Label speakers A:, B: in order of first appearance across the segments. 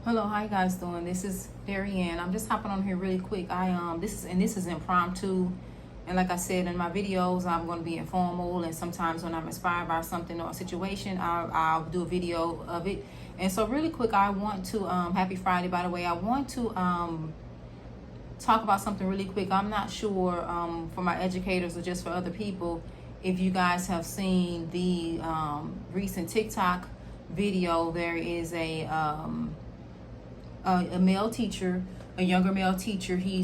A: Hello, how you guys doing? This is Darianne. I'm just hopping on here really quick. This is impromptu, and like I said in my videos, I'm going to be informal. And sometimes when I'm inspired by something or a situation, I'll do a video of it. And so, really quick, I want to Happy Friday, by the way. I want to talk about something really quick. I'm not sure for my educators or just for other people if you guys have seen the recent TikTok video. There is a male teacher, a younger male teacher. He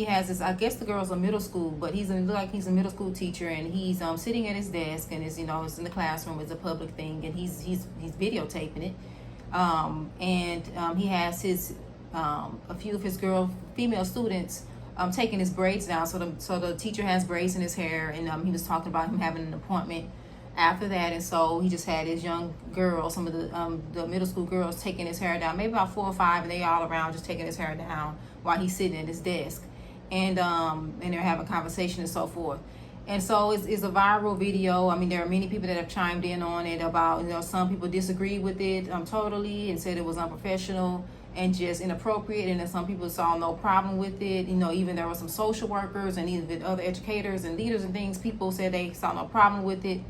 A: has this, I guess the girl's a middle school, but he's a middle school teacher, and he's sitting at his desk, and it's in the classroom, it's a public thing, and he's videotaping it. He has his a few of his female students taking his braids down. So the teacher has braids in his hair, and he was talking about him having an appointment after that, and so he just had his young girls, some of the middle school girls, taking his hair down, maybe about 4 or 5, and they all around just taking his hair down while he's sitting at his desk, and they're having a conversation and so forth. And so it's a viral video. I mean, there are many people that have chimed in on it about, some people disagree with it totally and said it was unprofessional and just inappropriate, and then some people saw no problem with it. Even there were some social workers and even other educators and leaders and things, people said they saw no problem with it.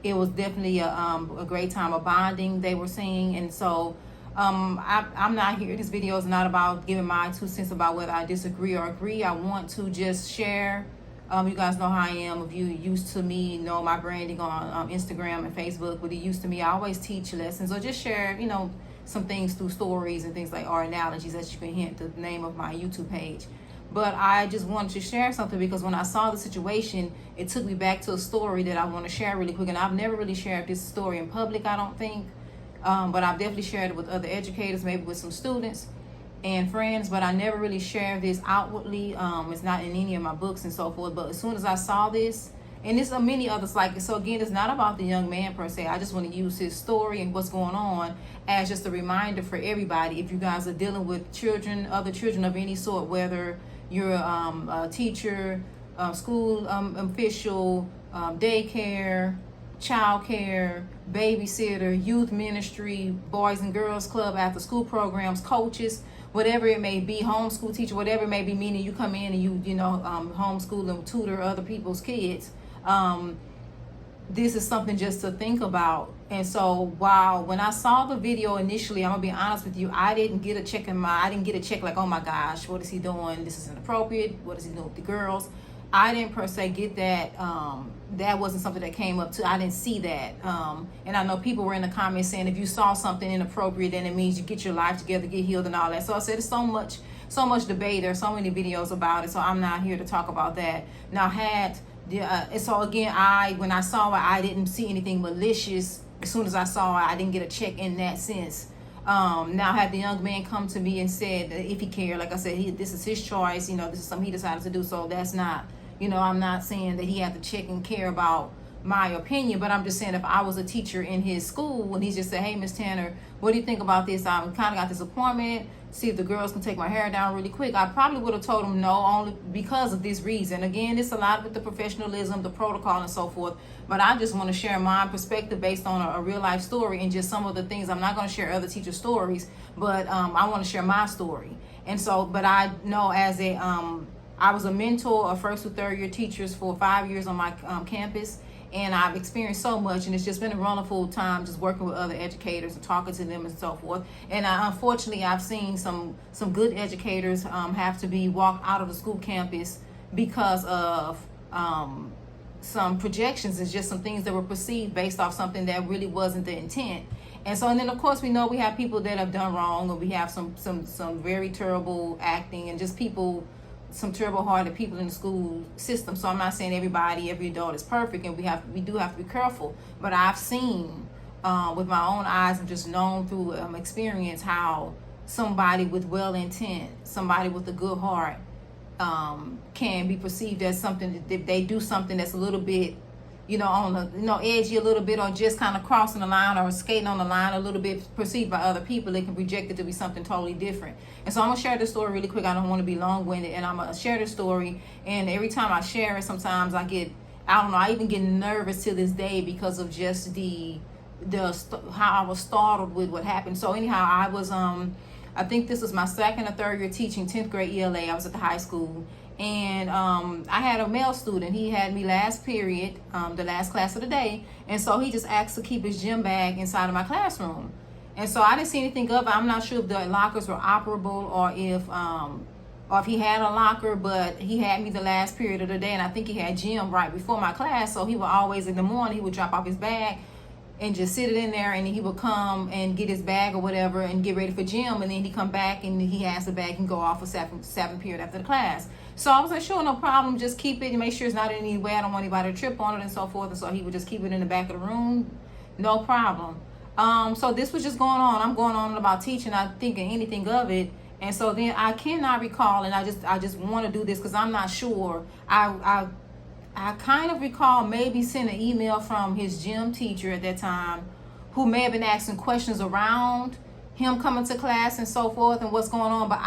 A: It was definitely a great time of bonding, they were saying. And so I'm not here. This video is not about giving my 2 cents about whether I disagree or agree. I want to just share. You guys know how I am. If you used to me, know my branding on Instagram and Facebook. But it used to me, I always teach lessons or just share, some things through stories and things like, or analogies, as you can hint, the name of my YouTube page. But I just wanted to share something because when I saw the situation, it took me back to a story that I want to share really quick. And I've never really shared this story in public, I don't think. But I've definitely shared it with other educators, maybe with some students and friends. But I never really shared this outwardly. It's not in any of my books and so forth. But as soon as I saw this, and there's many others like it. So again, it's not about the young man per se. I just want to use his story and what's going on as just a reminder for everybody. If you guys are dealing with children, other children of any sort, whether you're a teacher, school official, daycare, childcare, babysitter, youth ministry, boys and girls club, after school programs, coaches, whatever it may be, homeschool teacher, whatever it may be, meaning you come in and you homeschool and tutor other people's kids. This is something just to think about. And so when I saw the video initially, I'm gonna be honest with you, I didn't get a check like, oh my gosh, what is he doing? This is inappropriate. What is he doing with the girls? I didn't per se get that. That wasn't something that came up to. I didn't see that. And I know people were in the comments saying if you saw something inappropriate, then it means you get your life together, get healed, and all that. So I said, there's so much debate. There's so many videos about it. So I'm not here to talk about that. Now, so again, when I saw it, I didn't see anything malicious. As soon as I saw it, I didn't get a check in that sense. Now, had the young man come to me and said that if he cared, like I said, this is his choice. This is something he decided to do. So that's not, I'm not saying that he had to check and care about my opinion, but I'm just saying if I was a teacher in his school and he just said, hey, Miss Tanner, what do you think about this? I kind of got this appointment, see if the girls can take my hair down really quick. I probably would have told him no, only because of this reason. Again, it's a lot with the professionalism, the protocol, and so forth. But I just want to share my perspective based on a real life story and just some of the things. I'm not going to share other teachers' stories, but I want to share my story. And so, but I know I was a mentor of 1st through 3rd year teachers for 5 years on my campus. And I've experienced so much, and it's just been a wonderful time just working with other educators and talking to them and so forth. And unfortunately, I've seen some good educators have to be walked out of the school campus because of some projections. It's just some things that were perceived based off something that really wasn't the intent. And then of course we know we have people that have done wrong, or we have some very terrible acting, and just some terrible hearted people in the school system. So I'm not saying every adult is perfect, and we do have to be careful. But I've seen with my own eyes and just known through experience how somebody with well intent, somebody with a good heart, can be perceived as something that they do something that's a little bit on the edgy a little bit, or just kind of crossing the line or skating on the line a little bit, perceived by other people. They can project it to be something totally different. And so I'm gonna share this story really quick. I don't want to be long-winded, and I'm gonna share this story. And every time I share it, sometimes I even get nervous to this day because of just the how I was startled with what happened. So anyhow, I was I think this was my second or third year teaching 10th grade ELA. I was at the high school, and I had a male student. He had me last period, the last class of the day, and so he just asked to keep his gym bag inside of my classroom. And so I didn't see anything of it. I'm not sure if the lockers were operable or if he had a locker, but he had me the last period of the day, and I think he had gym right before my class. So he would always, in the morning, he would drop off his bag and just sit it in there, and then he would come and get his bag or whatever and get ready for gym, and then he come back and he has the bag and go off for seven period after the class. So I was like, sure, no problem, just keep it and make sure it's not in any way. I don't want anybody to trip on it and so forth. And so he would just keep it in the back of the room, no problem. So this was just going on. I'm going on about teaching, not thinking anything of it. And so then I cannot recall, and I just want to do this because I'm not sure. I kind of recall maybe sending an email from his gym teacher at that time, who may have been asking questions around him coming to class and so forth and what's going on, but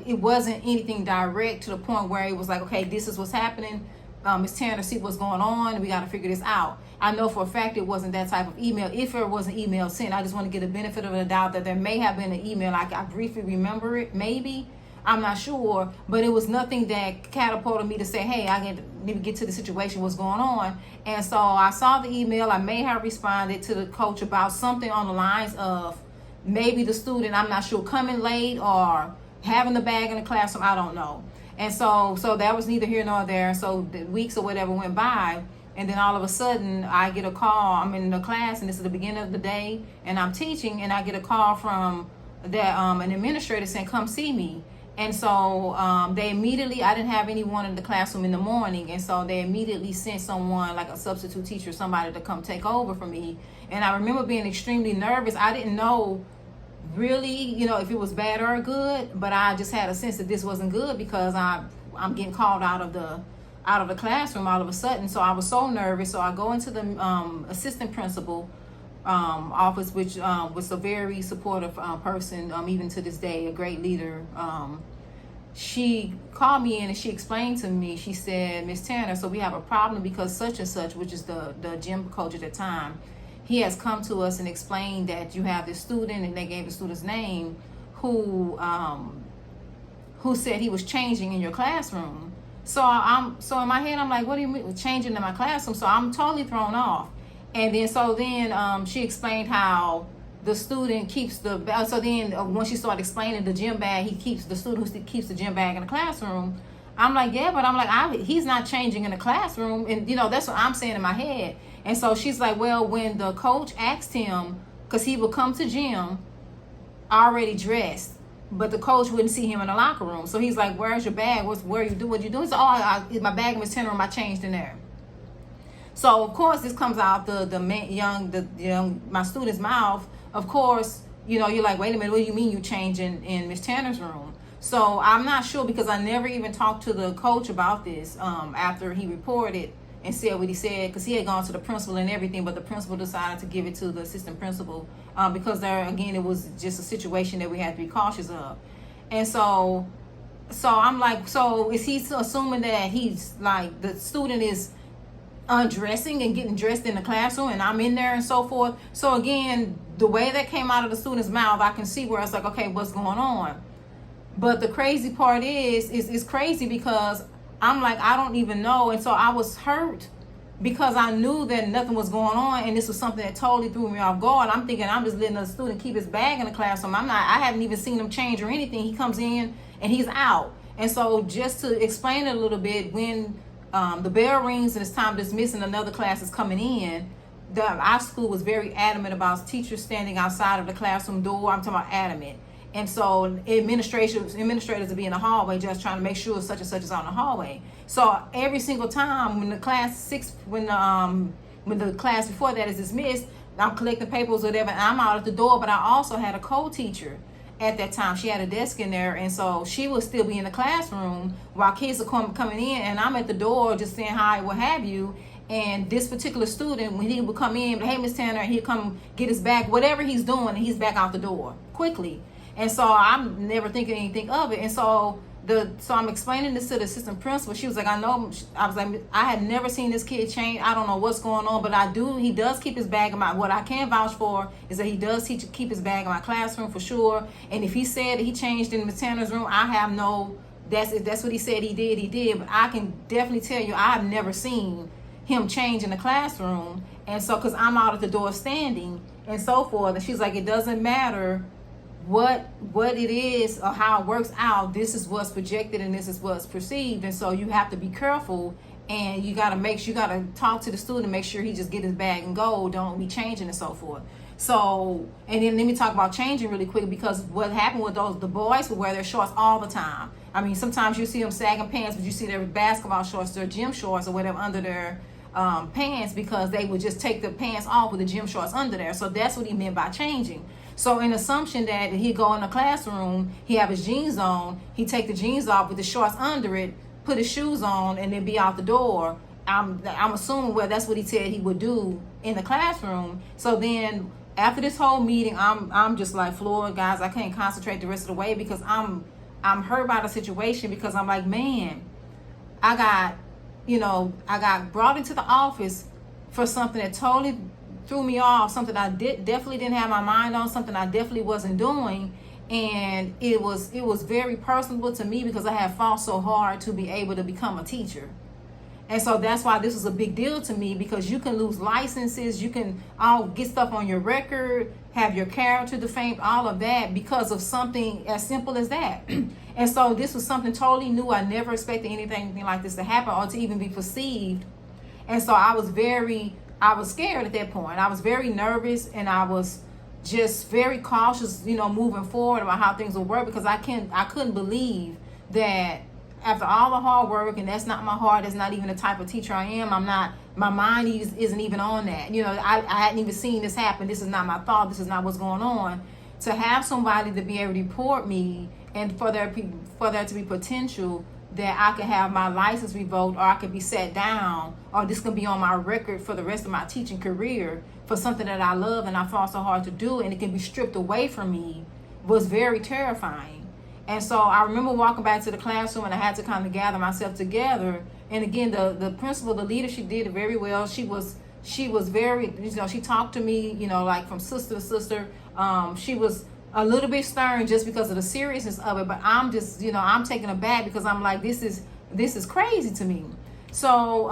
A: it wasn't anything direct to the point where it was like, okay, this is what's happening. Ms. Tanner, see what's going on. We got to figure this out. I know for a fact it wasn't that type of email. If there was an email sent, I just want to get the benefit of the doubt that there may have been an email. I briefly remember it, maybe. I'm not sure, but it was nothing that catapulted me to say, hey, I need to get to the situation, what's going on. And so I saw the email. I may have responded to the coach about something on the lines of maybe the student, I'm not sure, coming late or having the bag in the classroom. I don't know. And so that was neither here nor there. So the weeks or whatever went by, and then all of a sudden I get a call. I'm in the class, and this is the beginning of the day, and I'm teaching, and I get a call from an administrator saying, come see me. And so they immediately, I didn't have anyone in the classroom in the morning, and so they immediately sent someone, like a substitute teacher, somebody to come take over for me. And I remember being extremely nervous. I didn't know really, if it was bad or good, but I just had a sense that this wasn't good because I'm getting called out of the classroom all of a sudden. So I was so nervous. So I go into the assistant principal office, which was a very supportive person, even to this day, a great leader. She called me in and she explained to me, she said, Miss Tanner, so we have a problem because such and such, which is the gym coach at the time, he has come to us and explained that you have this student, and they gave the student's name, who said he was changing in your classroom. So in my head, I'm like, what do you mean changing in my classroom? So I'm totally thrown off. And then she explained how the student keeps the bag. So then when she started explaining the gym bag, the student who keeps the gym bag in the classroom. I'm like, yeah, but I'm like, he's not changing in the classroom. And that's what I'm saying in my head. And so she's like, well, when the coach asked him, because he would come to gym already dressed, but the coach wouldn't see him in the locker room. So he's like, where's your bag? Where you do what you do? He's like, my bag in Miss Tanner room, I changed in there. So of course this comes out my student's mouth. Of course, you're like, wait a minute, what do you mean you changing in Miss Tanner's room? So I'm not sure, because I never even talked to the coach about this after he reported and said what he said, because he had gone to the principal and everything, but the principal decided to give it to the assistant principal because it was just a situation that we had to be cautious of. And so I'm like, so is he assuming that he's like, the student is undressing and getting dressed in the classroom and I'm in there and so forth? So again, the way that came out of the student's mouth, I can see where it's like, okay, what's going on? But the crazy part is crazy because I'm like, I don't even know. And so I was hurt because I knew that nothing was going on, and this was something that totally threw me off guard. I'm thinking I'm just letting a student keep his bag in the classroom. I haven't even seen him change or anything. He comes in and he's out. And so just to explain it a little bit, when the bell rings and it's time to dismiss and another class is coming in, our school was very adamant about teachers standing outside of the classroom door. I'm talking about adamant. And so administrators would be in the hallway just trying to make sure such and such is on the hallway. So every single time when the class before that is dismissed, I'm collecting papers or whatever, and I'm out at the door. But I also had a co-teacher at that time. She had a desk in there, and so she would still be in the classroom while kids are coming in, and I'm at the door just saying hi, what have you. And this particular student, when he would come in, hey, Miss Tanner, he'd come get his bag, whatever he's doing, and he's back out the door quickly. And so I'm never thinking anything of it. And so So I'm explaining this to the assistant principal. She was like, I know. I was like, I had never seen this kid change. I don't know what's going on, but he does keep his bag in my, what I can vouch for is that he does keep his bag in my classroom for sure. And if he said he changed in Miss Tanner's room, I have no, if that's what he said he did. But I can definitely tell you, I have never seen him change in the classroom. And so, because I'm out at the door standing and so forth. And she's like, it doesn't matter what it is or how it works out. This is what's projected and this is what's perceived. And so you have to be careful, and you got to talk to the student, make sure he just get his bag and go, don't be changing and so forth. So, and then let me talk about changing really quick, because what happened with the boys would wear their shorts all the time. I mean, sometimes you see them sagging pants, but you see their basketball shorts, their gym shorts or whatever under their pants, because they would just take the pants off with the gym shorts under there. So that's what he meant by changing. So in assumption that he'd go in the classroom, he have his jeans on, he take the jeans off with the shorts under it, put his shoes on, and then be out the door. I'm assuming, well, that's what he said he would do in the classroom. So then after this whole meeting, I'm just like floored, guys. I can't concentrate the rest of the way, because I'm hurt by the situation, because I'm like, man, I got brought into the office for something that totally threw me off, something I definitely didn't have my mind on, something I definitely wasn't doing. And it was very personable to me, because I had fought so hard to be able to become a teacher. And so that's why this was a big deal to me, because you can lose licenses, you can all get stuff on your record, have your character defamed, all of that, because of something as simple as that. And so this was something totally new. I never expected anything like this to happen or to even be perceived. And so I was scared at that point. I was very nervous, and I was just very cautious, moving forward about how things would work, because I couldn't believe that after all the hard work, and that's not my heart, that's not even the type of teacher I am. My mind isn't even on that. I hadn't even seen this happen. This is not my thought. This is not what's going on. To have somebody to be able to report me, and for there to be potential that I could have my license revoked, or I could be set down, or this could be on my record for the rest of my teaching career for something that I love and I fought so hard to do, and it can be stripped away from me, was very terrifying. And so I remember walking back to the classroom, and I had to kind of gather myself together. And again, the principal, the leader, she did it very well. She was very, she talked to me, like from sister to sister. She was a little bit stern just because of the seriousness of it, but I'm just, I'm taken aback, because I'm like, this is crazy to me. So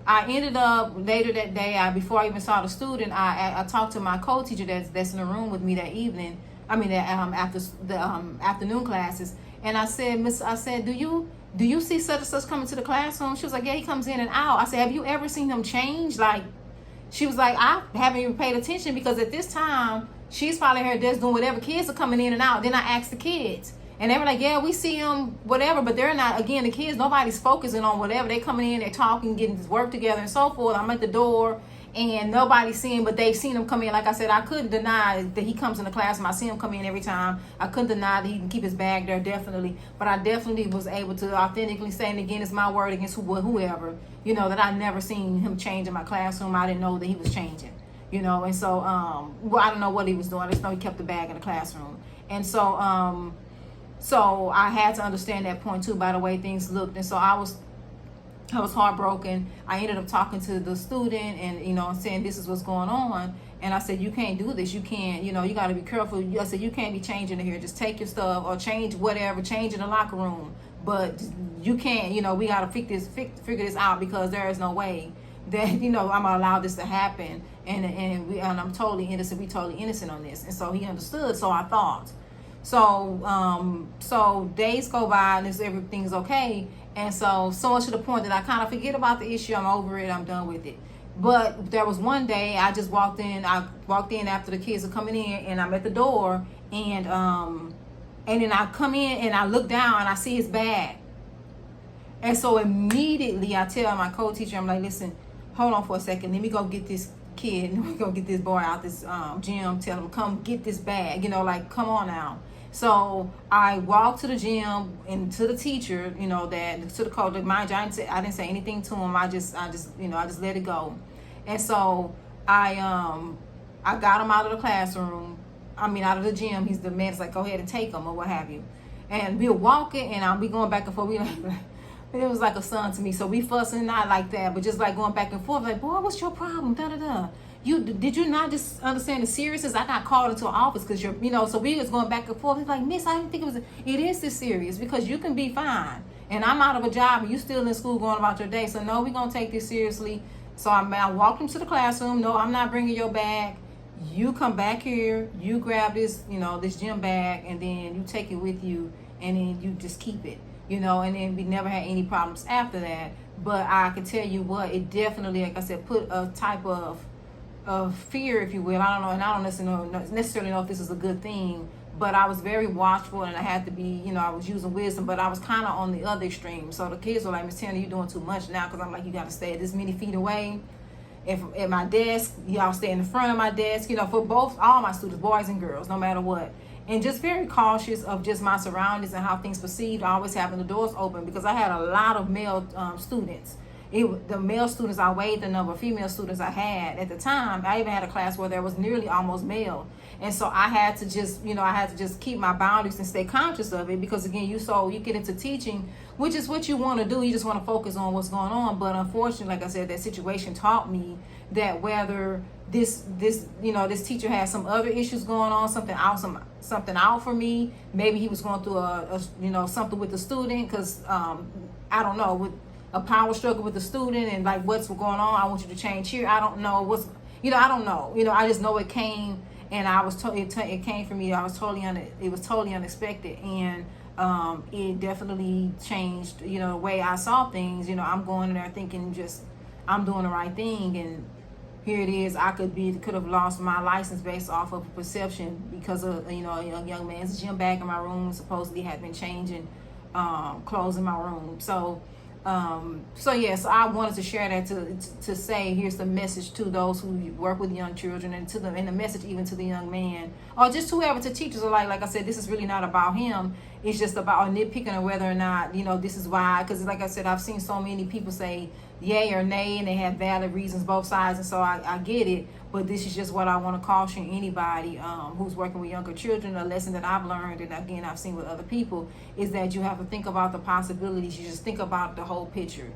A: I ended up later that day, before I even saw the student, I talked to my co-teacher that's in the room with me that evening. After the afternoon classes, and I said, do you see such and such coming to the classroom? She was like, yeah, he comes in and out. I said, have you ever seen him change? Like, she was like, I haven't even paid attention, because at this time she's probably at her desk doing whatever. Kids are coming in and out. Then I asked the kids, and they were like, yeah, we see him, whatever, but they're not. Again, the kids, nobody's focusing on whatever. They coming in, they're talking, getting this work together and so forth. I'm at the door, and nobody's seeing, but they've seen him come in. Like I said, I couldn't deny that he comes in the classroom. I see him come in every time. I couldn't deny that he can keep his bag there, definitely. But I definitely was able to authentically say, and again, it's my word against whoever, that I never seen him change in my classroom. I didn't know that he was changing, and so, I don't know what he was doing. I just know he kept the bag in the classroom. And so, so I had to understand that point too, by the way things looked. And so I was heartbroken. I ended up talking to the student and, saying this is what's going on. And I said, you can't do this. You can't, you got to be careful. I said, you can't be changing in here. Just take your stuff or change whatever, change in the locker room. But you can't, we got to figure this out, because there is no way that, I'm going to allow this to happen. And I'm totally innocent. We totally innocent on this. And so he understood. So I thought. So days go by, and everything's okay. And so much to the point that I kind of forget about the issue. I'm over it. I'm done with it. But there was one day I just walked in. I walked in after the kids are coming in, and I'm at the door, and then I come in and I look down and I see his bag. And so immediately I tell my co-teacher, I'm like, listen, hold on for a second. Let me go get this kid. Let me go get this boy out this gym. Tell him, come get this bag. Come on now. So I walked to the gym and to the teacher, to the coach. Mind you, I didn't say anything to him. I just let it go. And so I got him out of the classroom. Out of the gym. The man's like, go ahead and take him or what have you. And we're walking, and I'll be going back and forth. We like, it was like a son to me. So we fussing, not like that, but just like going back and forth. Like, boy, what's your problem? Da da da. Did you not just understand the seriousness? I got called into an office because you're, so we was going back and forth. He's like, Miss, I didn't think it was. It is this serious because you can be fine, and I'm out of a job, and you still in school going about your day. So no, we're gonna take this seriously. So I walked him to the classroom. No, I'm not bringing your bag. You come back here. You grab this, this gym bag, and then you take it with you, and then you just keep it, and then we never had any problems after that. But I can tell you what, it definitely, like I said, put a type of fear, if you will. I don't know, and I don't necessarily know if this is a good thing, but I was very watchful, and I had to be, I was using wisdom, but I was kind of on the other extreme. So the kids were like, Miss Tanner, you're doing too much now, because I'm like, you got to stay at this many feet away. If at my desk, y'all stay in the front of my desk, for all my students, boys and girls, no matter what. And just very cautious of just my surroundings and how things perceived, always having the doors open, because I had a lot of male students. The male students outweighed the number of female students I had at the time. I even had a class where there was nearly almost male. And so I had to just, keep my boundaries and stay conscious of it, because again, you get into teaching, which is what you want to do. You just want to focus on what's going on. But unfortunately, like I said, that situation taught me that whether this teacher had some other issues going on, something out for me. Maybe he was going through a something with the student, because I don't know, with a power struggle with the student, and like, what's going on? I want you to change here. I don't know what's, I don't know. I just know it came, and it came from me. It was totally unexpected, and it definitely changed, the way I saw things. I'm going in there thinking just I'm doing the right thing, and here it is. I could have lost my license based off of perception because of a young man's gym bag in my room supposedly had been changing clothes in my room. So yes, I wanted to share that to say, here's the message to those who work with young children, and the message even to the young man, or just whoever, to teachers alike. Like I said, this is really not about him. It's just about nitpicking on whether or not, this is why. Because like I said, I've seen so many people say yay or nay, and they have valid reasons, both sides. And so I get it. But this is just what I want to caution anybody who's working with younger children. A lesson that I've learned, and again, I've seen with other people, is that you have to think about the possibilities. You just think about the whole picture.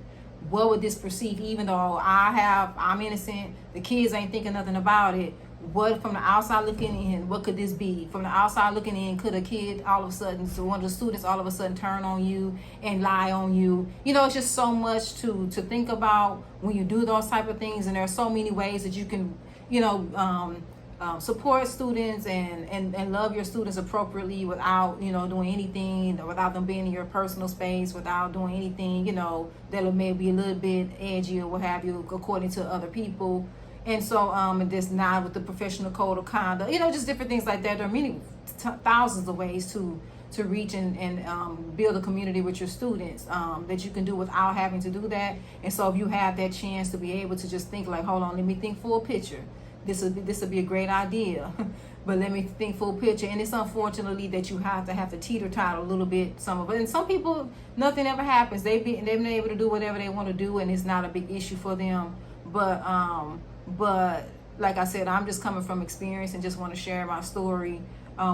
A: What would this perceive? Even though I'm innocent, the kids ain't thinking nothing about it. What, from the outside looking in, what could this be? From the outside looking in, could a kid all of a sudden, so one of the students all of a sudden turn on you and lie on you? It's just so much to think about when you do those type of things. And there are so many ways that you can, support students and love your students appropriately without, doing anything, without them being in your personal space, without doing anything, that'll maybe be a little bit edgy or what have you, according to other people. And so, and this not with the professional code of conduct, just different things like that. There are many thousands of ways to reach and build a community with your students that you can do without having to do that. And so if you have that chance to be able to just think like, hold on, let me think full picture. This would be a great idea, but let me think full picture. And it's unfortunately that you have to teeter-totter a little bit, some of it. And some people, nothing ever happens. They've been able to do whatever they want to do, and it's not a big issue for them. But like I said, I'm just coming from experience and just want to share my story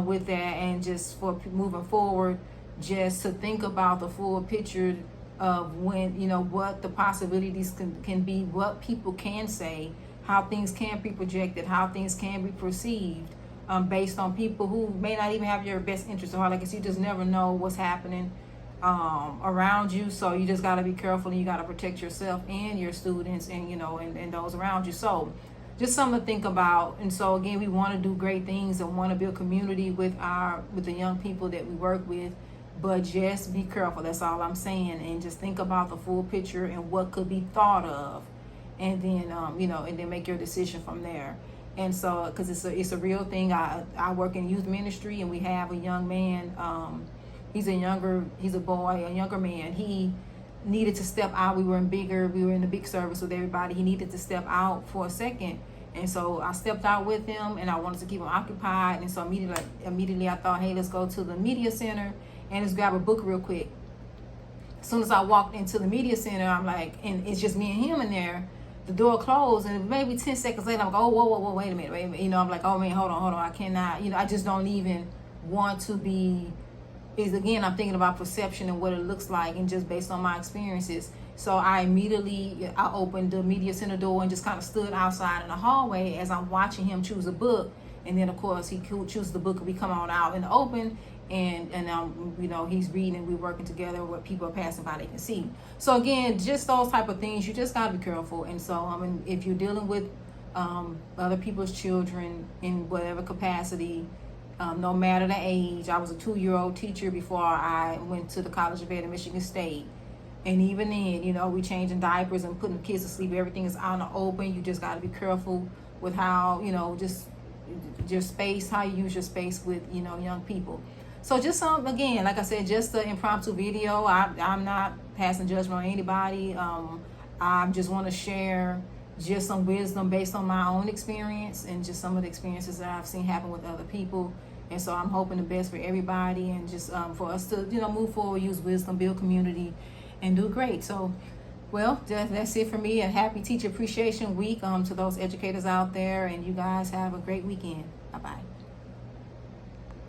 A: with that, and just for moving forward, just to think about the full picture of when, what the possibilities can be, what people can say, how things can be projected, how things can be perceived based on people who may not even have your best interest at heart. Like I said, you just never know what's happening around you. So you just got to be careful, and you got to protect yourself and your students and, and those around you. So just something to think about. And so again, we want to do great things and want to build community with the young people that we work with, but just be careful. That's all I'm saying. And just think about the full picture and what could be thought of, and then and then make your decision from there. And so, because it's a real thing. I work in youth ministry, and we have a young man. He's a younger man. He needed to step out. We were in the big service with everybody. He needed to step out for a second. And so I stepped out with him, and I wanted to keep him occupied. And so immediately I thought, hey, let's go to the media center and let's grab a book real quick. As soon as I walked into the media center, I'm like, and it's just me and him in there. The door closed, and maybe 10 seconds later, I'm like, oh, whoa, wait a minute. I'm like, oh man, hold on, I cannot. I just don't even want to be is, again, I'm thinking about perception and what it looks like, and just based on my experiences. So I opened the media center door and just kind of stood outside in the hallway as I'm watching him choose a book. And then of course he chooses the book and we come on out in the open, and he's reading and we're working together where people are passing by, they can see. So again, just those type of things, you just got to be careful. And so if you're dealing with other people's children in whatever capacity, no matter the age. I was a 2-year-old teacher before I went to the College of Ed at Michigan State. And even then, we changing diapers and putting kids to sleep. Everything is out in the open. You just got to be careful with how, just your space, how you use your space with, young people. So just again, like I said, just an impromptu video. I'm not passing judgment on anybody. I just want to share just some wisdom based on my own experience and just some of the experiences that I've seen happen with other people. And so I'm hoping the best for everybody, and just for us to, move forward, use wisdom, build community, and do great. So, well, that's it for me. A happy Teacher Appreciation Week to those educators out there, and you guys have a great weekend. Bye-bye.